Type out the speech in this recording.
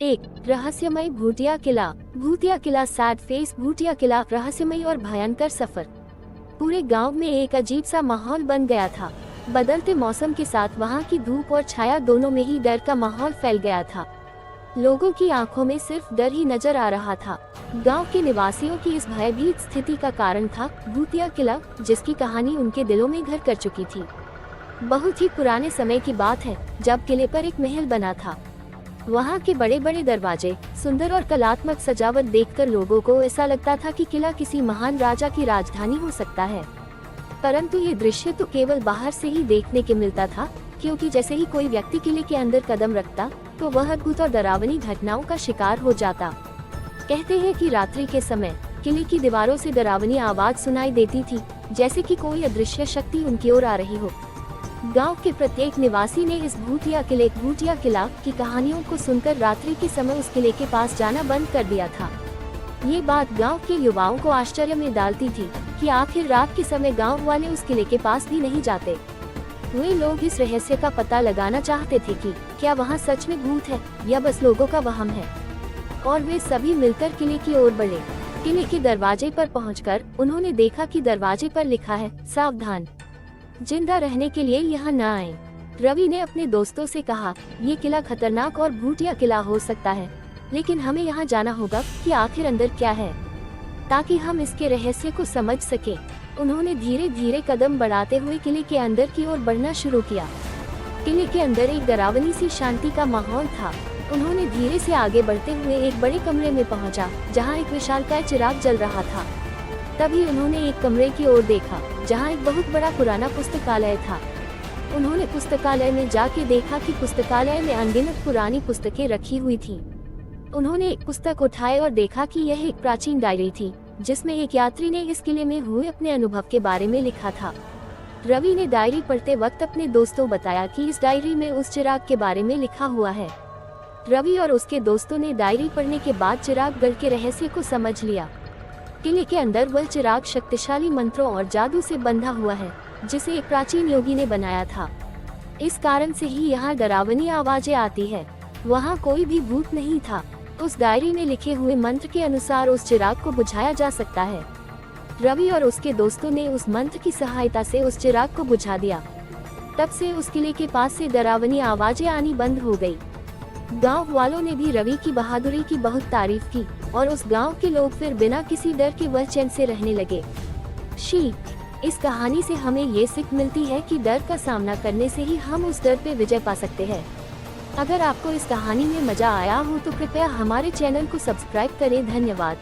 एक रहस्यमय भूतिया किला। भूतिया किला, सैड फेस भूतिया किला, रहस्यमय और भयंकर सफर। पूरे गांव में एक अजीब सा माहौल बन गया था। बदलते मौसम के साथ वहां की धूप और छाया दोनों में ही डर का माहौल फैल गया था। लोगों की आंखों में सिर्फ डर ही नजर आ रहा था। गांव के निवासियों की इस भयभीत स्थिति का कारण था भूतिया किला, जिसकी कहानी उनके दिलों में घर कर चुकी थी। बहुत ही पुराने समय की बात है, जब किले पर एक महल बना था। वहाँ के बड़े बड़े दरवाजे, सुंदर और कलात्मक सजावट देखकर लोगों को ऐसा लगता था कि किला किसी महान राजा की राजधानी हो सकता है। परंतु ये दृश्य तो केवल बाहर से ही देखने के मिलता था, क्योंकि जैसे ही कोई व्यक्ति किले के अंदर कदम रखता तो वह अद्भुत और डरावनी घटनाओं का शिकार हो जाता। कहते हैं कि रात्रि के समय किले की दीवारों से डरावनी आवाज सुनाई देती थी, जैसे कि कोई अदृश्य शक्ति उनकी ओर आ रही हो। गांव के प्रत्येक निवासी ने इस भूतिया किला की कहानियों को सुनकर रात्रि के समय उस किले के पास जाना बंद कर दिया था। ये बात गांव के युवाओं को आश्चर्य में डालती थी कि आखिर रात के समय गांव वाले उस किले के पास भी नहीं जाते। वे लोग इस रहस्य का पता लगाना चाहते थे कि क्या वहां सच में भूत है या बस लोगों का वहम है, और वे सभी मिलकर किले की ओर बढ़े। किले के दरवाजे पर पहुंचकर उन्होंने देखा कि दरवाजे पर लिखा है, सावधान, जिंदा रहने के लिए यहाँ न आए। रवि ने अपने दोस्तों से कहा, ये किला खतरनाक और भूतिया किला हो सकता है, लेकिन हमें यहाँ जाना होगा कि आखिर अंदर क्या है, ताकि हम इसके रहस्य को समझ सके। उन्होंने धीरे धीरे कदम बढ़ाते हुए किले के अंदर की ओर बढ़ना शुरू किया। किले के अंदर एक डरावनी सी शांति का माहौल था। उन्होंने धीरे से आगे बढ़ते हुए एक बड़े कमरे में पहुंचा, जहां एक विशालकाय चिराग जल रहा था। तभी उन्होंने एक कमरे की ओर देखा, जहां एक बहुत बड़ा पुराना पुस्तकालय था। उन्होंने पुस्तकालय में जाके देखा कि पुस्तकालय में अनगिनत पुरानी पुस्तकें रखी हुई थीं। उन्होंने एक पुस्तक उठाई और देखा कि यह एक प्राचीन डायरी थी, जिसमें एक यात्री ने इस किले में हुए अपने अनुभव के बारे में लिखा था। रवि ने डायरी पढ़ते वक्त अपने दोस्तों बताया कि इस डायरी में उस चिराग के बारे में लिखा हुआ है। रवि और उसके दोस्तों ने डायरी पढ़ने के बाद चिराग गढ़ के रहस्य को समझ लिया। किले के अंदर वह चिराग शक्तिशाली मंत्रों और जादू से बंधा हुआ है, जिसे एक प्राचीन योगी ने बनाया था। इस कारण से ही यहाँ डरावनी आवाजें आती है। वहाँ कोई भी भूत नहीं था। उस डायरी में लिखे हुए मंत्र के अनुसार उस चिराग को बुझाया जा सकता है। रवि और उसके दोस्तों ने उस मंत्र की सहायता से उस चिराग को बुझा दिया। तब से उस किले के पास से डरावनी आवाजें आनी बंद हो गई। गांव वालों ने भी रवि की बहादुरी की बहुत तारीफ की, और उस गांव के लोग फिर बिना किसी डर के वह चैन से रहने लगे। इस कहानी से हमें ये सीख मिलती है कि डर का सामना करने से ही हम उस डर पे विजय पा सकते हैं। अगर आपको इस कहानी में मजा आया हो तो कृपया हमारे चैनल को सब्सक्राइब करें। धन्यवाद।